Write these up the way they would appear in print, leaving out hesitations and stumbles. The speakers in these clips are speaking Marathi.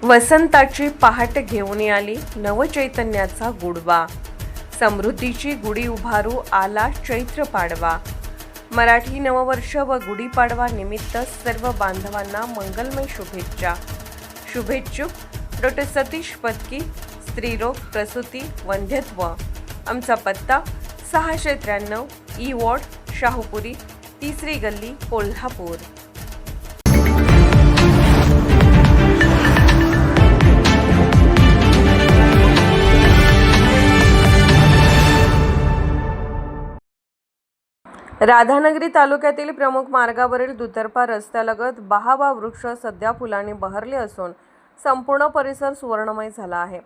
वसंताची पहाट घेऊन आली नवचैतन्याचा गुडवा, समृद्धीची गुढी उभारू आला चैत्र पाडवा। मराठी नववर्ष व गुढीपाडवा निमित्त सर्व बांधवांना मंगलमय शुभेच्छा। शुभेच्छुक डॉ. सतीश पत्की, स्त्रीरोग प्रसूती वंध्यत्व। आमचा पत्ता 693 ई वॉर्ड, शाहूपुरी, 3री गल्ली, कोल्हापूर। राधानगरी तालुक्यातील प्रमुख मार्गावरील दुतर्फा रस्त्यालगत बहावा वृक्ष सध्या फुलांनी बहरले असून संपूर्ण परिसर सुवर्णमय झाला आहे।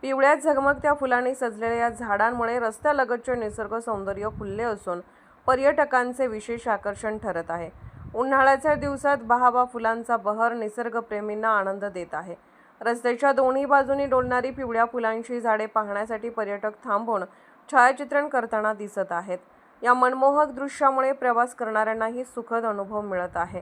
पिवळ्या झगमगत्या फुलांनी सजलेल्या या झाडांमुळे रस्त्यालगतचे निसर्ग सौंदर्य खुलले असून पर्यटकांचे विशेष आकर्षण ठरत आहे। उन्हाळ्याच्या दिवसात बहावा फुलांचा बहर निसर्गप्रेमींना आनंद देत आहे। रस्त्याच्या दोन्ही बाजूनी डोलणारी पिवळ्या फुलांची झाडे पाहण्यासाठी पर्यटक थांबून छायाचित्रण करताना दिसत आहेत। या मनमोहक दृश्यामुळे प्रवास करणाऱ्यांनाही सुखद अनुभव मिळत आहे।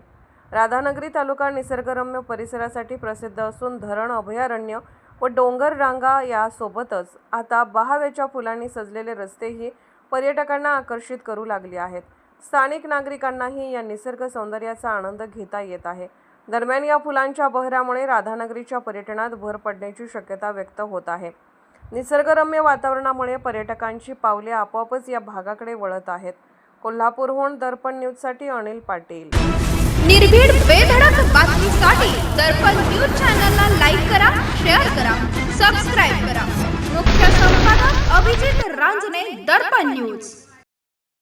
राधानगरी तालुका निसर्गरम्य परिसरासाठी प्रसिद्ध असून धरण, अभयारण्य व डोंगर रांगा यासोबतच आता बहाव्याच्या फुलांनी सजलेले रस्तेही पर्यटकांना आकर्षित करू लागले आहेत। स्थानिक नागरिकांनाही या निसर्ग सौंदर्याचा आनंद घेता येत आहे। दरम्यान या फुलांच्या बहरामुळे राधानगरीच्या पर्यटनात भर पडण्याची शक्यता व्यक्त होत आहे। निसर्गरम्य वातावरणामुळे पर्यटकांची पावले आपोआपच या भागाकडे वळत आहेत। कोल्हापूरहून दर्पण न्यूजसाठी अनिल पाटील। निर्भीड बेधडक बातमीसाठी दर्पण न्यूज चॅनलला लाईक करा, शेअर करा, सबस्क्राइब करा। मुख्य संपादक अभिजित रांजणे, दर्पण न्यूज।